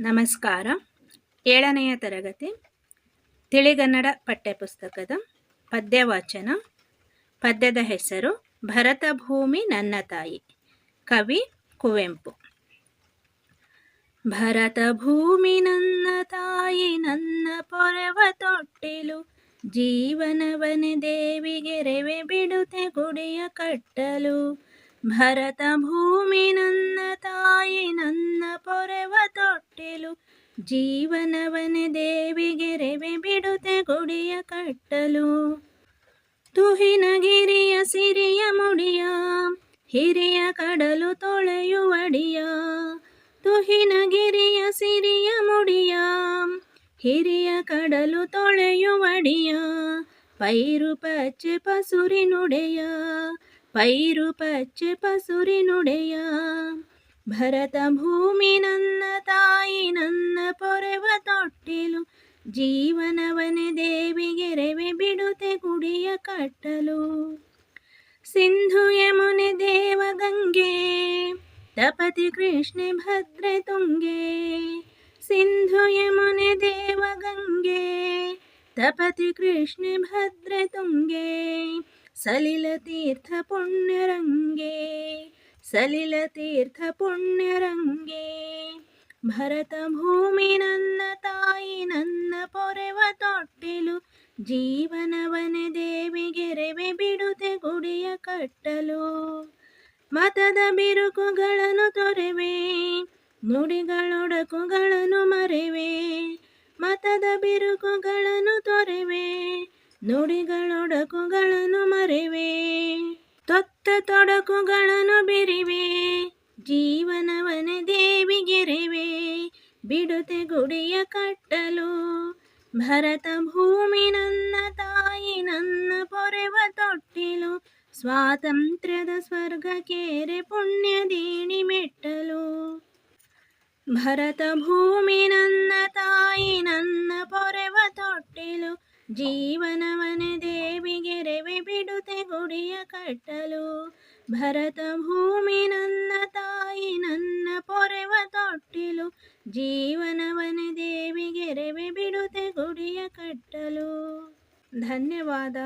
ನಮಸ್ಕಾರ. 7ನೆಯ ತರಗತಿ ತಿಳಿಗನ್ನಡ ಪಠ್ಯಪುಸ್ತಕದ ಪದ್ಯವಾಚನ. ಪದ್ಯದ ಹೆಸರು ಭರತ ಭೂಮಿ ನನ್ನ ತಾಯಿ. ಕವಿ ಕುವೆಂಪು. ಭರತ ಭೂಮಿ ನನ್ನ ತಾಯಿ, ನನ್ನ ಪೊರೆವ ತೊಟ್ಟಿಲು, ಜೀವನವನೆ ದೇವಿಗೆ ರೆವೆ ಬಿಡುತ್ತೆ ಗುಡಿಯ ಕಟ್ಟಲು. ಭರತ ಭೂಮಿ ನನ್ನ ತಾಯಿ, ನನ್ನ ಪೊರೆವ ತೊಟ್ಟಿಲು, ಜೀವನವನೆ ದೇವಿಗೆ ರೆವೆ ಬಿಡುತ್ತೆ ಗುಡಿಯ ಕಟ್ಟಲು. ತುಹಿನಗಿರಿಯ ಸಿರಿಯ ಮುಡಿಯ, ಹಿರಿಯ ಕಡಲು ತೊಳೆಯುವಡಿಯ. ತುಹಿನಗಿರಿಯ ಸಿರಿಯ ಮುಡಿಯ, ಹಿರಿಯ ಕಡಲು ತೊಳೆಯುವಡಿಯ. ಪೈರು ಪಚ್ಚೆ ಪಸುರಿ ನುಡೆಯ, ಪೈರು ಪಚ್ಚೆ ಪಸುರಿ ನುಡೆಯ. ಭರತ ಭೂಮಿ ನನ್ನ ತಾಯಿ, ನನ್ನ ಪೊರೆವ ತೊಟ್ಟಿಲು, ಜೀವನವನೆ ದೇವಿಗೆ ರೆವೆ ಬಿಡುತ್ತೆ ಗುಡಿಯ ಕಟ್ಟಲು. ಸಿಂಧು ಯಮುನೆ ದೇವಗಂಗೆ, ತಪತಿ ಕೃಷ್ಣೆ ಭದ್ರೆ ತುಂಗೆ. ಸಿಂಧು ಯಮುನೆ ದೇವಗಂಗೆ, ತಪತಿ ಕೃಷ್ಣೆ ಭದ್ರೆ ತುಂಗೆ. ಸಲಿಲ ತೀರ್ಥ ಪುಣ್ಯರಂಗೆ, ಸಲಿಲ ತೀರ್ಥ ಪುಣ್ಯರಂಗೆ. ಭರತ ಭೂಮಿ ನನ್ನ ತಾಯಿ, ನನ್ನ ಪೊರೆವ ತೊಟ್ಟಿಲು, ಜೀವನವನೆ ದೇವಿಗೆ ರೆವೆ ಬಿಡುತ್ತೆ ಗುಡಿಯ ಕಟ್ಟಲು. ಮತದ ಬಿರುಕುಗಳನ್ನು ತೊರೆವೆ, ನುಡಿಗಳೊಡಕುಗಳನ್ನು ಮರೆವೆ. ಮತದ ಬಿರುಕುಗಳನ್ನು ತೊರೆವೆ, ನುಡಿಗಳೊಡಕುಗಳನ್ನು ಮರೆವೆ. ತೊತ್ತ ತೊಡಕುಗಳನ್ನು ಬಿರಿವೆ, ಜೀವನವನೆ ದೇವಿಗೆ ರೆವೆ ಬಿಡುತ್ತೆ ಗುಡಿಯ ಕಟ್ಟಲು. ಭರತ ಭೂಮಿ ನನ್ನ ತಾಯಿ, ನನ್ನ ಪೊರೆವ ತೊಟ್ಟಿಲು, ಸ್ವಾತಂತ್ರ್ಯದ ಸ್ವರ್ಗಕ್ಕೇರೆ ಪುಣ್ಯ ದೀಣಿ ಮೆಟ್ಟಲು. ಭರತ ಭೂಮಿ ನನ್ನ ತಾಯಿ, ನನ್ನ ಪೊರೆವ ತೊಟ್ಟಿಲು, ಜೀವನವನೆ ದೇವಿಗೆ ರೆವೆ ಬಿಡುತ್ತೆ ಗುಡಿಯ ಕಟ್ಟಲು. ಭರತ ಭೂಮಿ ನನ್ನ ತಾಯಿ, ನನ್ನ ಪೊರೆವ ತೊಟ್ಟಿಲು, ಜೀವನವನೆ ದೇವಿಗೆ ರೆವೆ ಬಿಡುತ್ತೆ ಗುಡಿಯ ಕಟ್ಟಲು. ಧನ್ಯವಾದ.